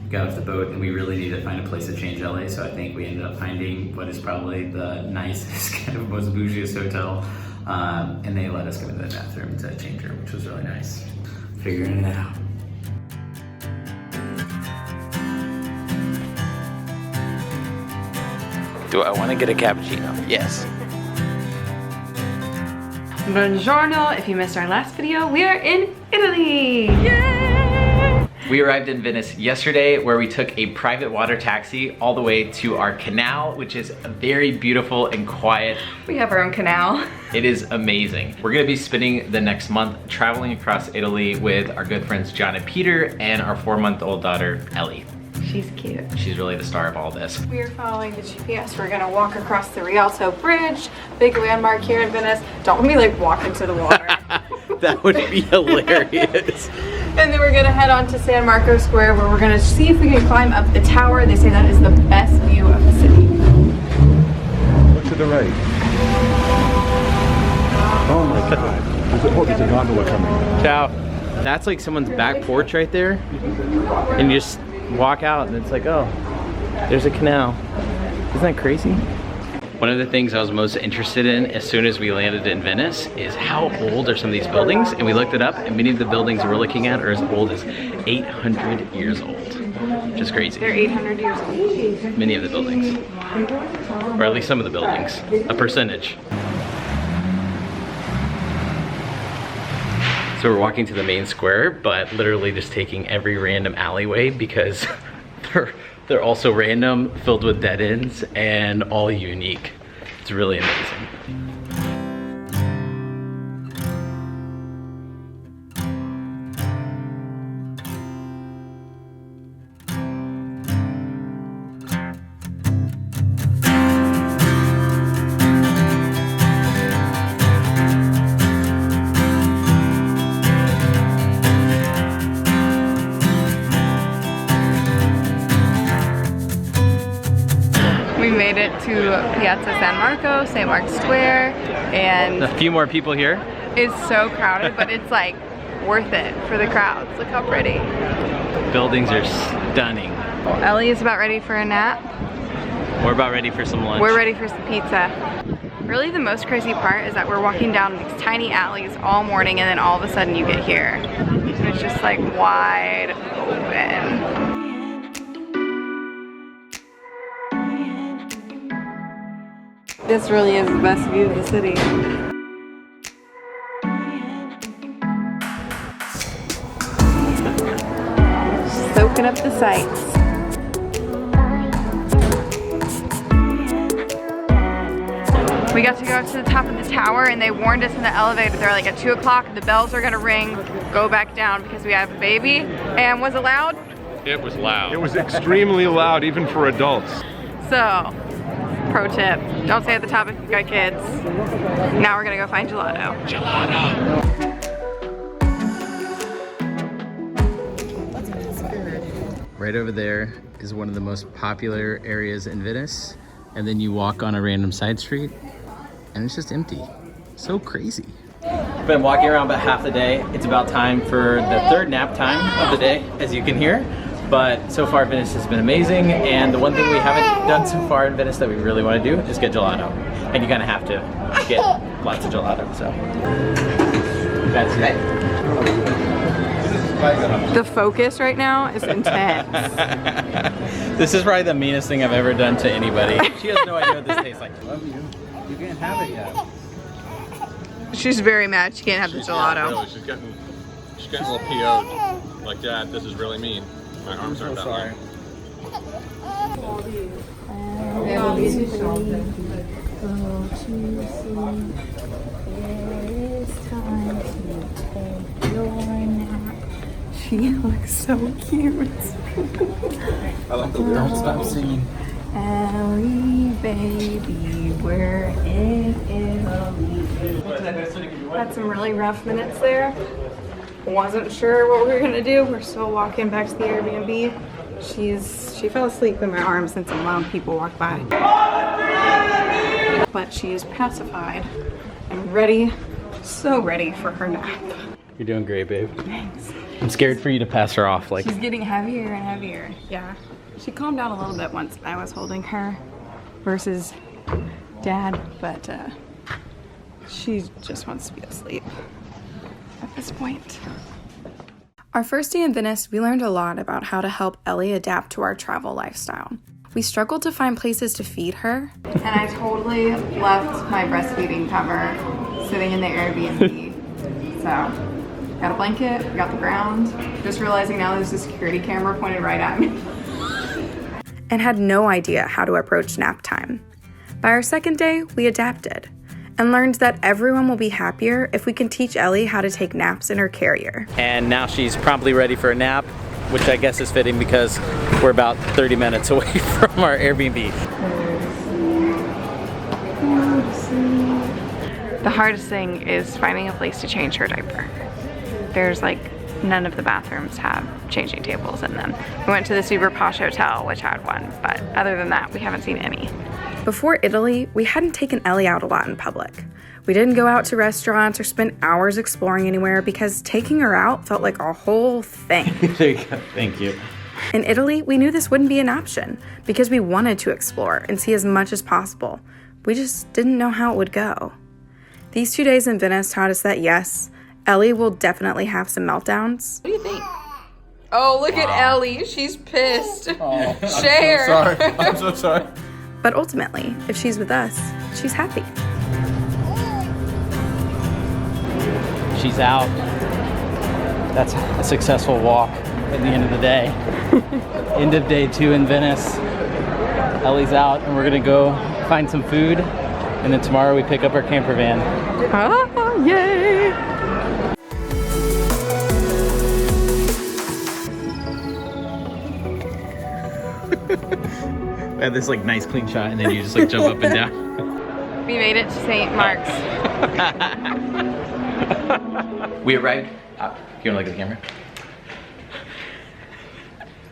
got off the boat and we really needed to find a place to change LA, so I think we ended up finding what is probably the nicest, kind of most bougiest hotel. And they let us go to the bathroom to change her, which was really nice. Figuring it out. Do I want to get a cappuccino? Yes. Buongiorno, if you missed our last video, we are in Italy! Yay! We arrived in Venice yesterday, where we took a private water taxi all the way to our canal, which is very beautiful and quiet. We have our own canal. It is amazing. We're gonna be spending the next month traveling across Italy with our good friends John and Peter and our 4-month-old daughter, Ellie. She's cute. She's really the star of all this. We are following the GPS. We're gonna walk across the Rialto Bridge, big landmark here in Venice. Don't let me like walk into the water. That would be hilarious. And then we're gonna head on to San Marco Square, where we're gonna see if we can climb up the tower. They say that is the best view of the city. Look to the right. Oh my God. There's a gondola coming. Ciao. That's like someone's back porch right there. And you just walk out and it's like, oh, there's a canal. Isn't that crazy? One of the things I was most interested in as soon as we landed in Venice is how old are some of these buildings, and we looked it up, and many of the buildings we're looking at are as old as 800 years old, which is crazy. They're 800 years old. Many of the buildings, or at least some of the buildings, a percentage. So we're walking to the main square, but literally just taking every random alleyway because they're all so random, filled with dead ends, and all unique. It's really amazing. We made it to Piazza San Marco, St. Mark's Square, and A few more people here. it's so crowded, but it's like worth it for the crowds. Look how pretty. Buildings are stunning. Ellie is about ready for a nap. We're about ready for some lunch. We're ready for some pizza. Really the most crazy part is that we're walking down these tiny alleys all morning, and then all of a sudden you get here. And it's just like wide open. This really is the best view of the city. Soaking up the sights. We got to go up to the top of the tower, and they warned us in the elevator. They're like, at 2 o'clock, the bells are gonna ring, go back down because we have a baby. And was it loud? It was loud. It was extremely loud, even for adults. So, pro tip, don't stay at the top if you've got kids. Now we're gonna go find gelato. Right over there is one of the most popular areas in Venice, and then you walk on a random side street and it's just empty. So crazy. I've been walking around about half the day. It's about time for the third nap time of the day, as you can hear. But so far Venice has been amazing, and the one thing we haven't done so far in Venice that we really want to do is get gelato. And you kind of have to get lots of gelato, so. That's it. The focus right now is intense. This is probably the meanest thing I've ever done to anybody. She has no idea what this tastes like. Love you. You can't have it yet. She's very mad she can't have the gelato. Really, she's getting a little PO'd. Like, Dad, this is really mean. My arms aren't that long. She looks so cute. I like the Don't stop singing. Ellie, baby, we're in Italy. Had some really rough minutes there. Wasn't sure what we were gonna do. We're still walking back to the Airbnb. She fell asleep in my arms since some loud people walked by. But she is pacified and ready, so ready for her nap. You're doing great, babe. Thanks. I'm scared for you to pass her off. Like, She's getting heavier and heavier. Yeah. She calmed down a little bit once I was holding her versus Dad, but she just wants to be asleep at this point. Our first day in Venice, we learned a lot about how to help Ellie adapt to our travel lifestyle. We struggled to find places to feed her. And I totally left my breastfeeding cover sitting in the Airbnb. So, got a blanket, got the ground. Just realizing now there's a security camera pointed right at me. And had no idea how to approach nap time. By our second day, we adapted and learned that everyone will be happier if we can teach Ellie how to take naps in her carrier. and now she's promptly ready for a nap, which I guess is fitting because we're about 30 minutes away from our Airbnb. The hardest thing is finding a place to change her diaper. There's like none of the bathrooms have changing tables in them. We went to the super posh hotel, which had one, but other than that, we haven't seen any. Before Italy, we hadn't taken Ellie out a lot in public. We didn't go out to restaurants or spend hours exploring anywhere because taking her out felt like a whole thing. There you go. Thank you. In Italy, we knew this wouldn't be an option because we wanted to explore and see as much as possible. We just didn't know how it would go. These 2 days in Venice taught us that yes, Ellie will definitely have some meltdowns. What do you think? Oh, look at Ellie. She's pissed. Share. I'm so sorry. But ultimately, if she's with us, she's happy. She's out. That's a successful walk at the end of the day. End of day 2 in Venice. Ellie's out and we're gonna go find some food. And then tomorrow we pick up our camper van. Oh, yay! We had this like nice clean shot and then you just like jump up and down. We made it to St. Mark's. We arrived. You wanna look at the camera?